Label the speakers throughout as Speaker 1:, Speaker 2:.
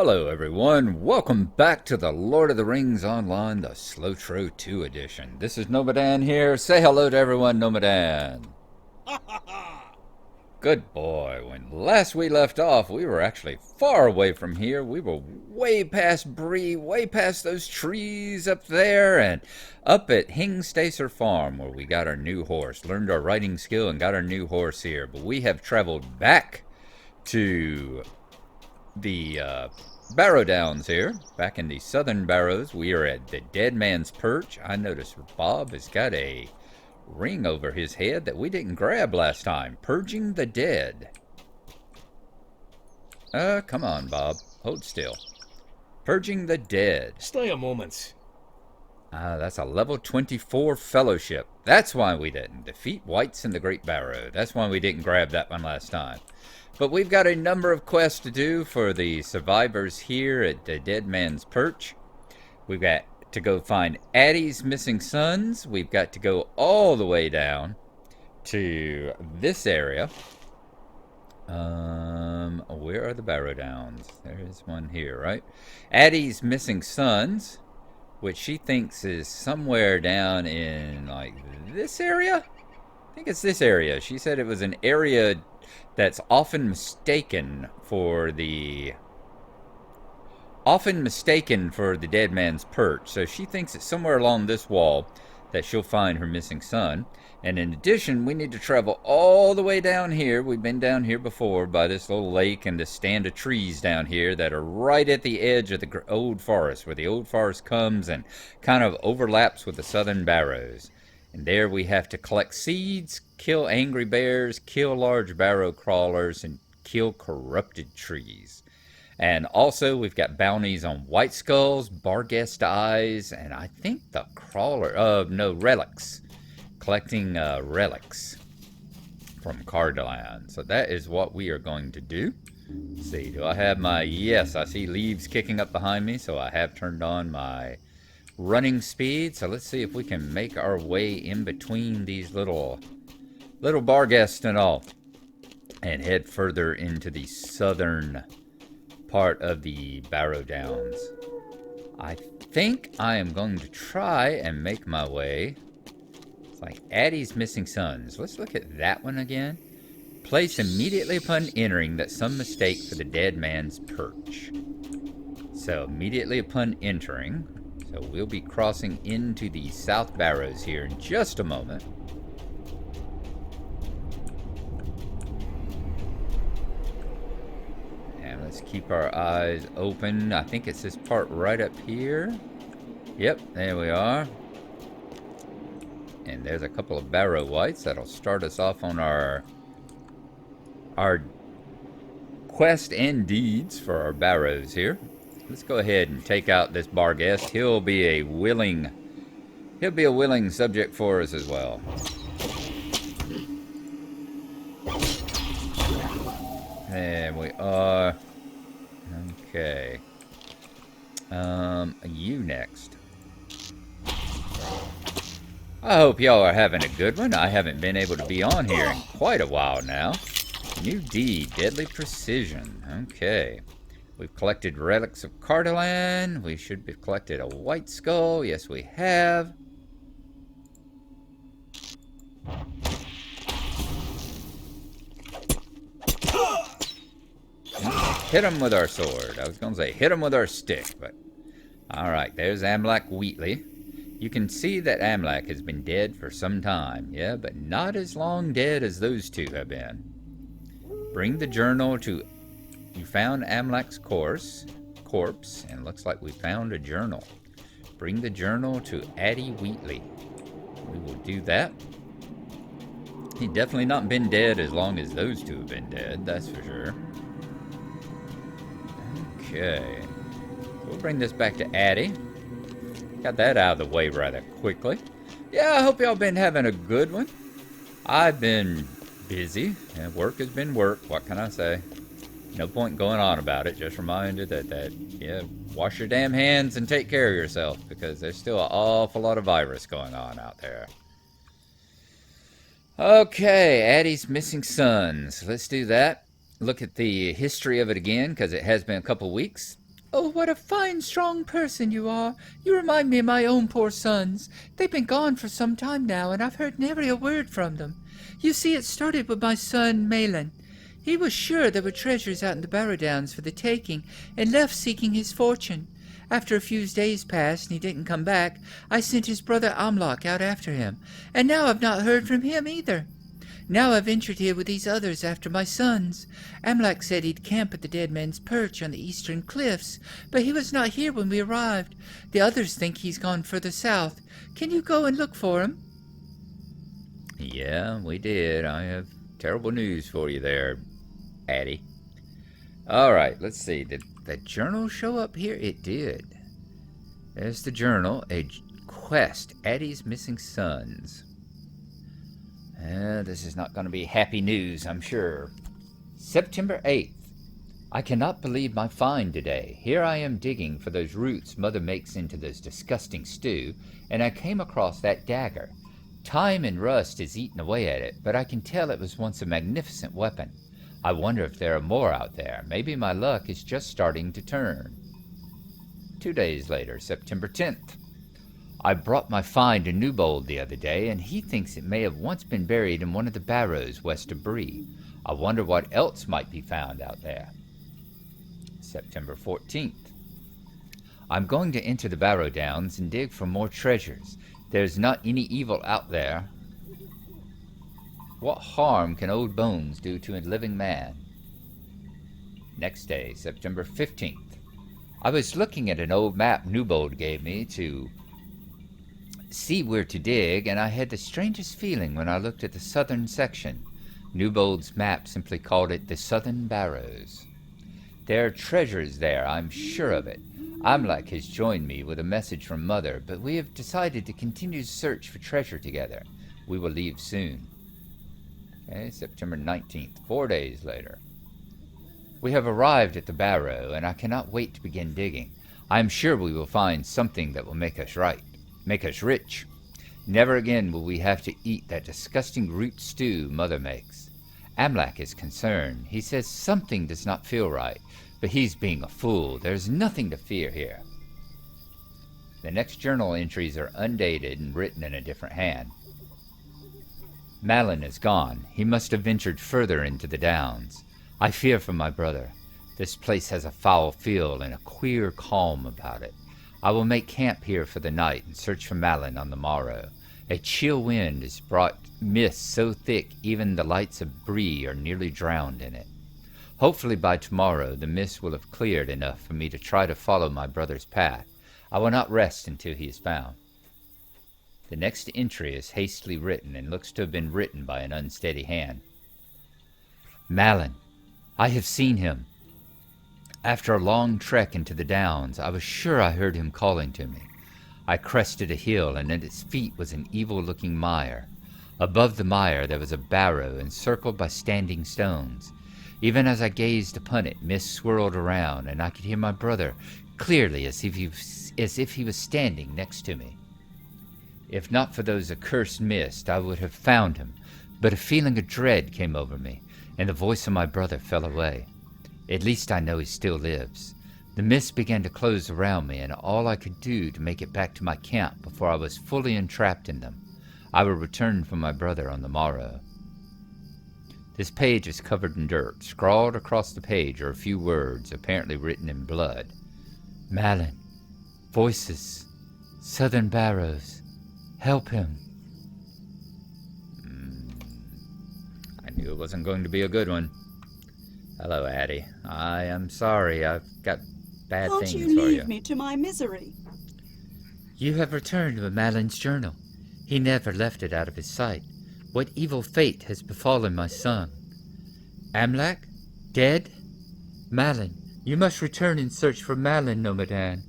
Speaker 1: Hello everyone, welcome back to the Lord of the Rings Online, the SLOTRO 2 edition. This is Nomadan here. Say hello to everyone, Nomadan. Good boy. When last we left off, we were actually far away from here. We were way past Bree, way past those trees up there, and up at Hengstacer Farm where we got our new horse, learned our riding skill and got our new horse here. But we have traveled back to the Barrow Downs here, back in the Southern Barrows. We are at the Dead Man's Perch. I noticed Bob has got a ring over his head that we didn't grab last time. Purging the dead. Come on, Bob. Hold still. Purging the dead.
Speaker 2: Stay a moment.
Speaker 1: That's a level 24 fellowship. That's why we didn't. Defeat whites in the Great Barrow. That's why we didn't grab that one last time. But we've got a number of quests to do for the survivors here at the Dead Man's Perch. We've got to go find Addie's missing sons. We've got to go all the way down to this area. Where are the Barrow Downs? There is one here, right? Addie's missing sons, which she thinks is somewhere down in, like, this area? I think it's this area. She said it was an area that's often mistaken for the Dead Man's Perch. So she thinks it's somewhere along this wall that she'll find her missing son. And in addition, we need to travel all the way down here. We've been down here before by this little lake and this stand of trees down here that are right at the edge of the old forest, where the old forest comes and kind of overlaps with the Southern Barrows. And there we have to collect seeds, kill angry bears, kill large barrow crawlers, and kill corrupted trees. And also we've got bounties on white skulls, barghest eyes, and I think the relics. Collecting relics from Cardaland. So that is what we are going to do. Let's see, do I have my... Yes, I see leaves kicking up behind me, so I have turned on my running speed. So let's see if we can make our way in between these little barghests and all, and head further into the southern part of the Barrow Downs. I think I am going to try and make my way. It's like Addie's missing sons. Let's look at that one again. Place immediately upon entering that some mistake for the Dead Man's Perch. So immediately upon entering. So we'll be crossing into the South Barrows here in just a moment. And let's keep our eyes open. I think it's this part right up here. Yep, there we are. And there's a couple of barrow whites that'll start us off on our quest and deeds for our barrows here. Let's go ahead and take out this barghest. He'll be a willing subject for us as well. There we are. Okay. You next. I hope y'all are having a good one. I haven't been able to be on here in quite a while now. New deed, Deadly Precision. Okay. We've collected relics of Cardaland. We should have collected a white skull. Yes, we have. Hit him with our sword. I was going to say hit him with our stick, but... Alright, there's Amlak Wheatley. You can see that Amlak has been dead for some time. Yeah, but not as long dead as those two have been. Bring the journal to... You found Amlak's corpse, and looks like we found a journal. Bring the journal to Addie Wheatley. We will do that. He's definitely not been dead as long as those two have been dead, that's for sure. Okay. So we'll bring this back to Addie. Got that out of the way rather quickly. Yeah, I hope y'all been having a good one. I've been busy, and work has been work. What can I say? No point going on about it. Just reminded that yeah, wash your damn hands and take care of yourself, because there's still an awful lot of virus going on out there. Okay, Addie's missing sons. Let's do that. Look at the history of it again, because it has been a couple weeks.
Speaker 2: Oh, what a fine, strong person you are. You remind me of my own poor sons. They've been gone for some time now, and I've heard never a word from them. You see, it started with my son, Malin. He was sure there were treasures out in the Barrow Downs for the taking, and left seeking his fortune. After a few days passed and he didn't come back, I sent his brother Amlach out after him, and now I've not heard from him either. Now I've ventured here with these others after my sons. Amlach said he'd camp at the Dead Man's Perch on the eastern cliffs, but he was not here when we arrived. The others think he's gone further south. Can you go and look for him?
Speaker 1: Yeah, we did. I have terrible news for you there, Addie. All right, let's see. Did the journal show up here? It did. There's the journal. A quest. Addie's missing sons. This is not going to be happy news, I'm sure. September 8th. I cannot believe my find today. Here I am digging for those roots Mother makes into this disgusting stew, and I came across that dagger. Time and rust has eaten away at it, but I can tell it was once a magnificent weapon. I wonder if there are more out there. Maybe my luck is just starting to turn. 2 days later, September 10th. I brought my find to Newbold the other day, and he thinks it may have once been buried in one of the barrows west of Bree. I wonder what else might be found out there. September 14th. I'm going to enter the Barrow Downs and dig for more treasures. There's not any evil out there. What harm can old bones do to a living man? Next day, September 15th. I was looking at an old map Newbold gave me to see where to dig, and I had the strangest feeling when I looked at the southern section. Newbold's map simply called it the Southern Barrows. There are treasures there, I'm sure of it. Amlach has joined me with a message from Mother, but we have decided to continue to search for treasure together. We will leave soon. Okay, September 19th, 4 days later. We have arrived at the barrow, and I cannot wait to begin digging. I am sure we will find something that will make us rich. Never again will we have to eat that disgusting root stew Mother makes. Amlach is concerned. He says something does not feel right, but he's being a fool. There's nothing to fear here. The next journal entries are undated and written in a different hand. Malin is gone. He must have ventured further into the downs. I fear for my brother. This place has a foul feel and a queer calm about it. I will make camp here for the night and search for Malin on the morrow. A chill wind has brought mist so thick even the lights of Bree are nearly drowned in it. Hopefully by tomorrow the mist will have cleared enough for me to try to follow my brother's path. I will not rest until he is found. The next entry is hastily written and looks to have been written by an unsteady hand. Malin, I have seen him. After a long trek into the downs, I was sure I heard him calling to me. I crested a hill, and at its feet was an evil-looking mire. Above the mire there was a barrow encircled by standing stones. Even as I gazed upon it, mist swirled around, and I could hear my brother clearly as if he was standing next to me. If not for those accursed mists, I would have found him, but a feeling of dread came over me, and the voice of my brother fell away. At least I know he still lives. The mist began to close around me, and all I could do to make it back to my camp before I was fully entrapped in them. I will return for my brother on the morrow. This page is covered in dirt. Scrawled across the page are a few words, apparently written in blood. Malin. Voices. Southern Barrows. Help him. I knew it wasn't going to be a good one. Hello, Addie. I am sorry. I've got bad things for you.
Speaker 3: Can't you leave me to my misery?
Speaker 2: You have returned with Malin's journal. He never left it out of his sight. What evil fate has befallen my son? Amlach? Dead? Malin, you must return and search for Malin, Nomadan.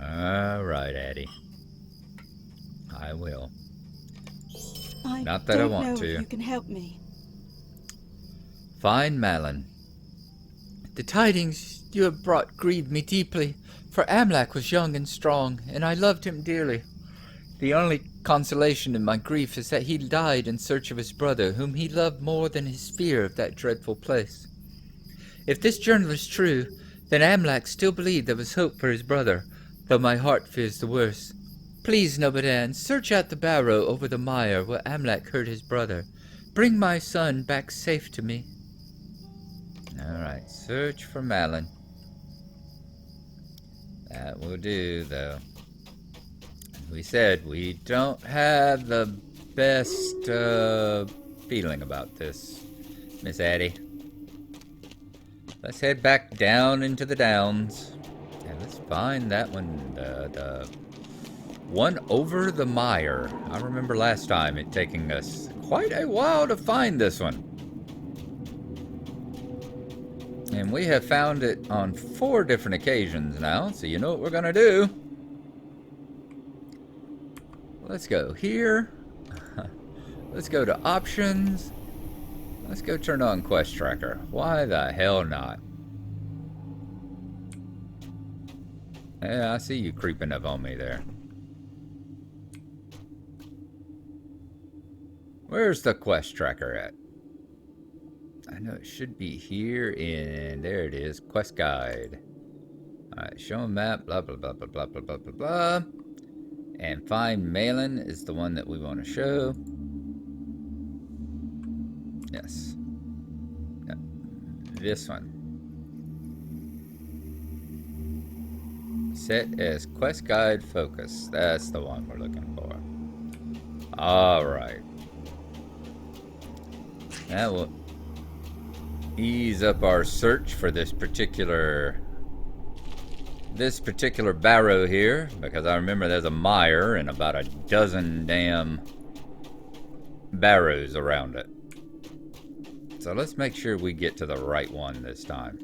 Speaker 1: All right, Addie. I will.
Speaker 3: Not that I want to. If you can help me.
Speaker 1: Find Malin.
Speaker 2: The tidings you have brought grieved me deeply, for Amlach was young and strong, and I loved him dearly. The only consolation in my grief is that he died in search of his brother, whom he loved more than his fear of that dreadful place. If this journal is true, then Amlak still believed there was hope for his brother, though my heart fears the worst. Please, Nobadan, search out the barrow over the mire where Amlak hurt his brother. Bring my son back safe to me.
Speaker 1: Alright, search for Malin. That will do, though. As we said, we don't have the best feeling about this, Miss Addie. Let's head back down into the downs. And let's find that one, the one over the mire. I remember last time it taking us quite a while to find this one. And we have found it on 4 different occasions now, so you know what we're gonna do. Let's go here. Let's go to options. Let's go turn on Quest Tracker. Why the hell not? Yeah, I see you creeping up on me there. Where's the Quest Tracker at? I know it should be here in... There it is. Quest Guide. Alright, show map, blah, blah, blah, blah, blah, blah, blah, blah, blah. And find Malin is the one that we want to show. Yes. Yep. This one. Set as Quest Guide Focus. That's the one we're looking for. Alright. That will ease up our search for this particular barrow here, because I remember there's a mire and about a dozen damn barrows around it. So let's make sure we get to the right one this time.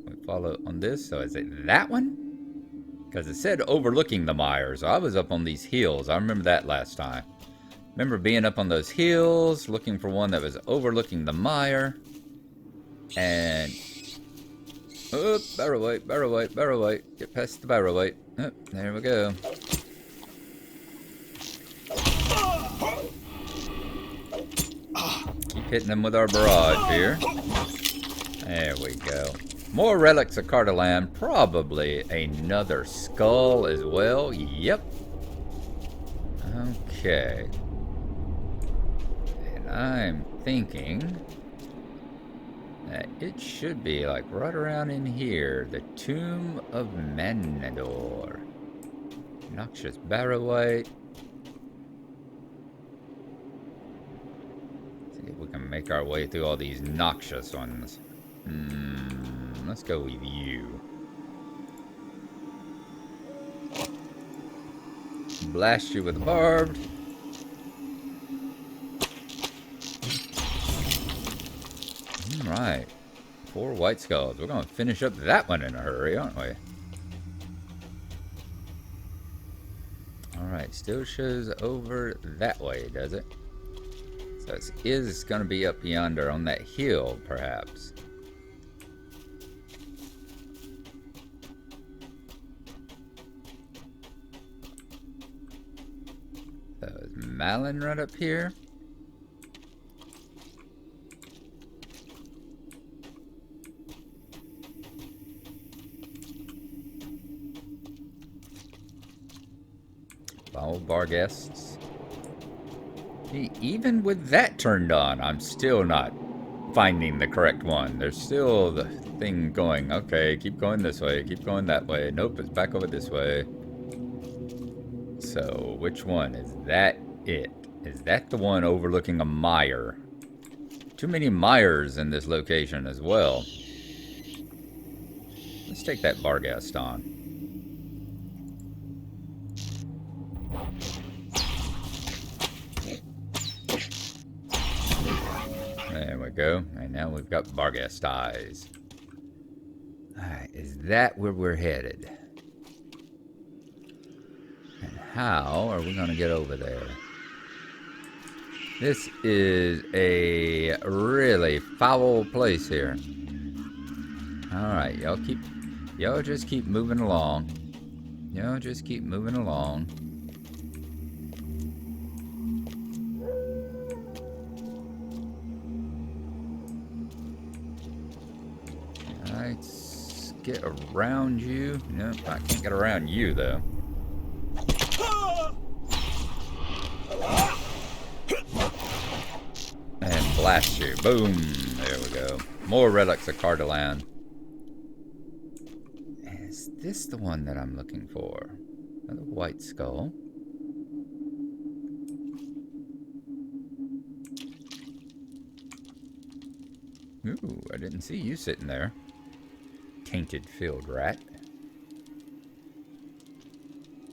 Speaker 1: We follow on this, so is it that one? Because it said overlooking the mire, so I was up on these hills. I remember that last time. Remember being up on those hills, looking for one that was overlooking the mire. And... oh, barrow weight, barrow weight, barrow weight. Get past the barrow weight. Oh, there we go. Keep hitting them with our barrage here. There we go. More relics of Cardaland. Probably another skull as well. Yep. Okay. And I'm thinking that it should be like right around in here. The Tomb of Manador. Noxious Barrowite. See if we can make our way through all these noxious ones. Let's go with you. Blast you with a barbed. Alright. 4 white skulls. We're going to finish up that one in a hurry, aren't we? Alright, still shows over that way, does it? So it is going to be up yonder on that hill, perhaps. So is Malin right up here? Follow Barghests. Even with that turned on, I'm still not finding the correct one. There's still the thing going, okay, keep going this way, keep going that way. Nope, it's back over this way. So, which one? Is that it? Is that the one overlooking a mire? Too many mires in this location as well. Let's take that Barghest on. There we go. And now we've got Barghest eyes. Alright, is that where we're headed? And how are we going to get over there? This is a really foul place here. Alright, y'all just keep moving along. Y'all just keep moving along. Let's get around you. No, I can't get around you, though. And blast you. Boom. There we go. More relics of Cardaland. Is this the one that I'm looking for? Another white skull. Ooh, I didn't see you sitting there. Tainted field rat.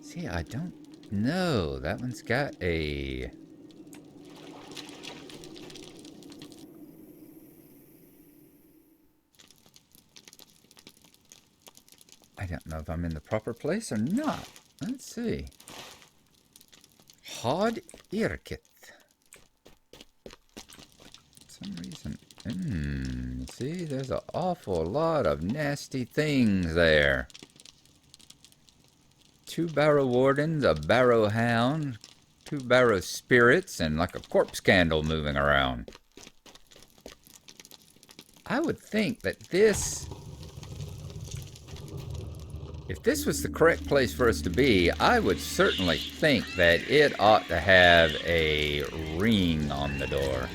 Speaker 1: See, I don't know. That one's got a... I don't know if I'm in the proper place or not. Let's see. Hod Irkith. For some reason. See, there's an awful lot of nasty things there. 2 barrow wardens, a barrow hound, 2 barrow spirits, and like a corpse candle moving around. I would think that this... If this was the correct place for us to be, I would certainly think that it ought to have a ring on the door.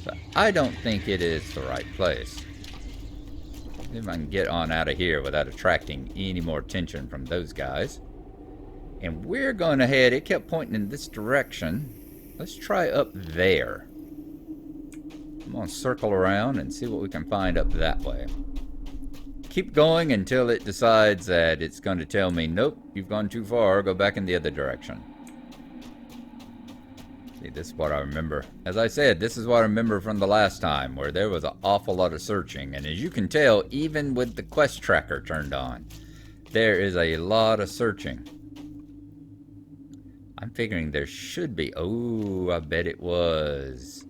Speaker 1: So I don't think it is the right place. See if I can get on out of here without attracting any more attention from those guys. And we're going to head, it kept pointing in this direction. Let's try up there. I'm going to circle around and see what we can find up that way. Keep going until it decides that it's going to tell me, nope, you've gone too far, go back in the other direction. See, this is what I remember. As I said, this is what I remember from the last time, where there was an awful lot of searching. And as you can tell, even with the quest tracker turned on, there is a lot of searching. I'm figuring there should be... Oh, I bet it was.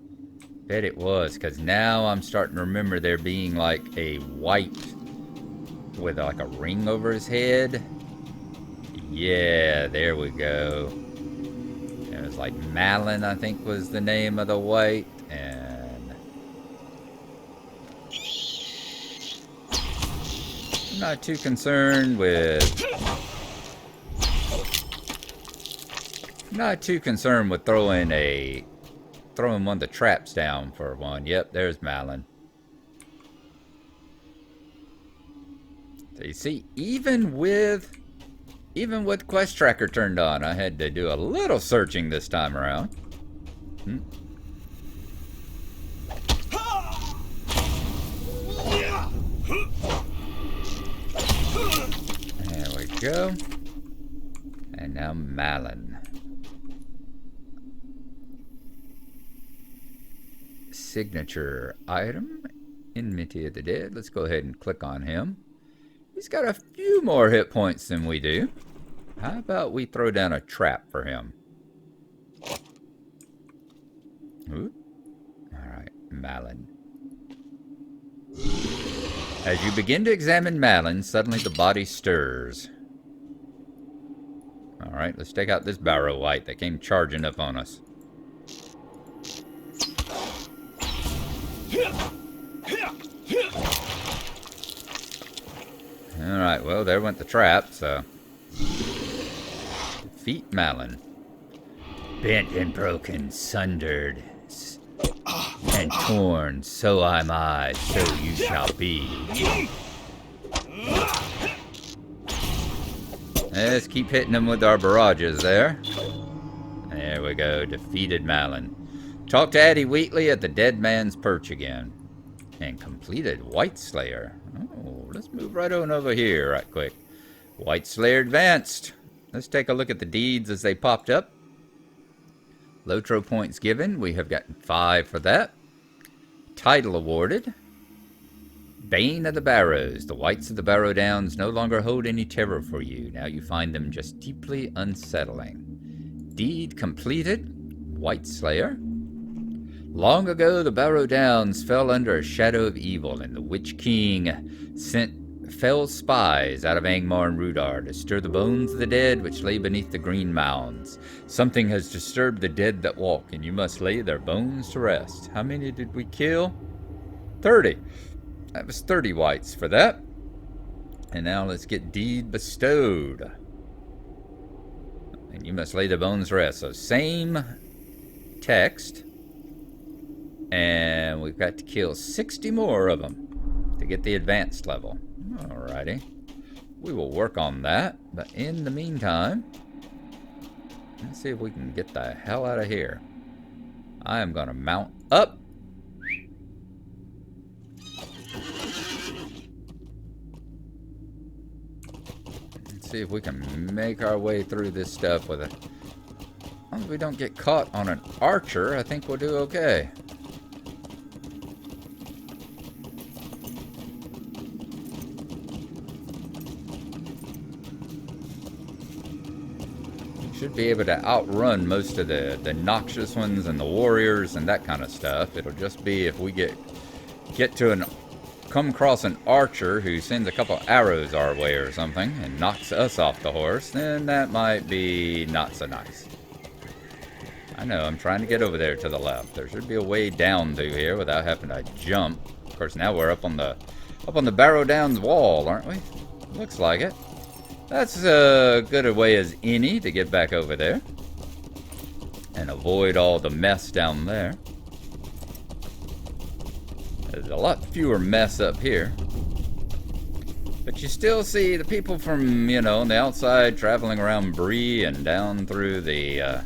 Speaker 1: Bet it was, because now I'm starting to remember there being like a white... with like a ring over his head. Yeah, there we go. It was like Malin, I think was the name of the white. And I'm not too concerned with throwing one of the traps down for one. Yep, there's Malin. So you see, even with quest tracker turned on, I had to do a little searching this time around. There we go. And now Malin. Signature item. Enmity of the Dead. Let's go ahead and click on him. He's got a few more hit points than we do. How about we throw down a trap for him? Ooh. Alright, Malin. As you begin to examine Malin, suddenly the body stirs. Alright, let's take out this barrow white that came charging up on us. Alright, well, there went the trap, so... Defeat Malin. Bent and broken, sundered, and torn, so am I, so you shall be. Let's keep hitting them with our barrages there. There we go, defeated Malin. Talk to Addie Wheatley at the Dead Man's Perch again. And completed White Slayer. Oh, let's move right on over here right quick. White Slayer advanced. Let's take a look at the deeds as they popped up. SLOTRO points given. We have gotten 5 for that. Title awarded. Bane of the Barrows. The whites of the Barrow Downs no longer hold any terror for you. Now you find them just deeply unsettling. Deed completed. White Slayer. Long ago, the Barrow Downs fell under a shadow of evil, and the Witch King sent fell spies out of Angmar and Rudar to stir the bones of the dead which lay beneath the green mounds. Something has disturbed the dead that walk, and you must lay their bones to rest. How many did we kill? 30. That was 30 whites for that. And now let's get deed bestowed. And you must lay the bones rest. So same text. And we've got to kill 60 more of them to get the advanced level. Alrighty. We will work on that. But in the meantime, let's see if we can get the hell out of here. I am going to mount up. See if we can make our way through this stuff with it. As long as we don't get caught on an archer, I think we'll do okay. Should be able to outrun most of the noxious ones and the warriors and that kind of stuff. It'll just be if we come across an archer who sends a couple arrows our way or something and knocks us off the horse, then that might be not so nice. I know, I'm trying to get over there to the left. There should be a way down through here without having to jump. Of course, now we're up on the Barrow Downs wall, aren't we? Looks like it. That's as good a way as any to get back over there and avoid all the mess down there. There's a lot fewer mess up here. But you still see the people from, on the outside traveling around Bree and down through the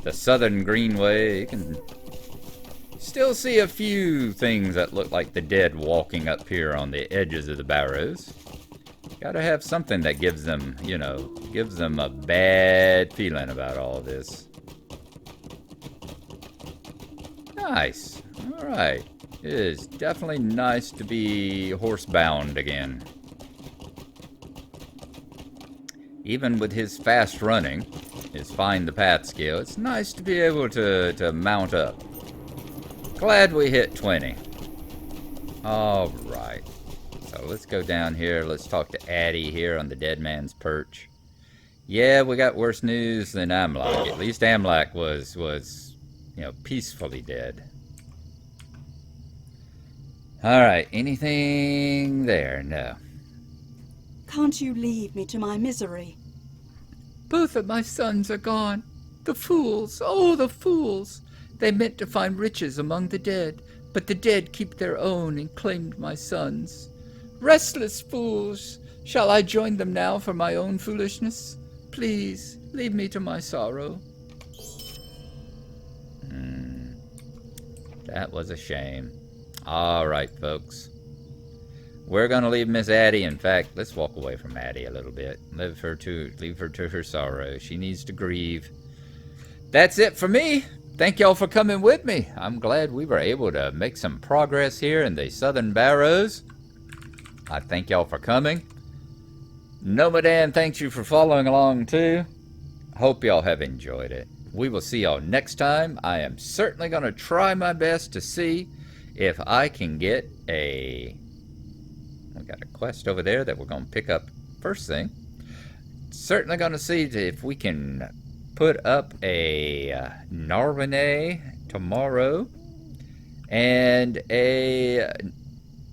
Speaker 1: Southern Greenway. You can still see a few things that look like the dead walking up here on the edges of the Barrows. Gotta have something that gives them, gives them a bad feeling about all of this. Nice. All right. It is definitely nice to be horsebound again. Even with his fast running, his find the path skill, it's nice to be able to mount up. Glad we hit 20. All right. So let's go down here. Let's talk to Addie here on the Dead Man's Perch. Yeah, we got worse news than Amlak. At least Amlak was peacefully dead. All right, anything there? No.
Speaker 3: Can't you leave me to my misery?
Speaker 2: Both of my sons are gone. The fools, oh, the fools! They meant to find riches among the dead, but the dead keep their own and claimed my sons. Restless fools! Shall I join them now for my own foolishness? Please, leave me to my sorrow.
Speaker 1: That was a shame. All right, folks. We're going to leave Miss Addie. In fact, let's walk away from Addie a little bit. Leave her to her sorrow. She needs to grieve. That's it for me. Thank y'all for coming with me. I'm glad we were able to make some progress here in the Southern Barrows. I thank y'all for coming. Nomadan thanks you for following along too. Hope y'all have enjoyed it. We will see y'all next time. I am certainly going to try my best to see if I can get we got a quest over there that we're going to pick up first thing. Certainly going to see if we can put up a Narwhal tomorrow and a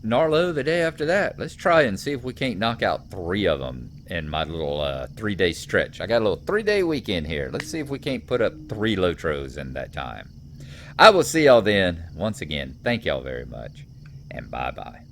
Speaker 1: Narlo the day after that. Let's try and see if we can't knock out 3 of them in my little 3-day stretch. I got a little 3-day weekend here. Let's see if we can't put up 3 Lotros in that time. I will see y'all then. Once again, thank y'all very much, and bye-bye.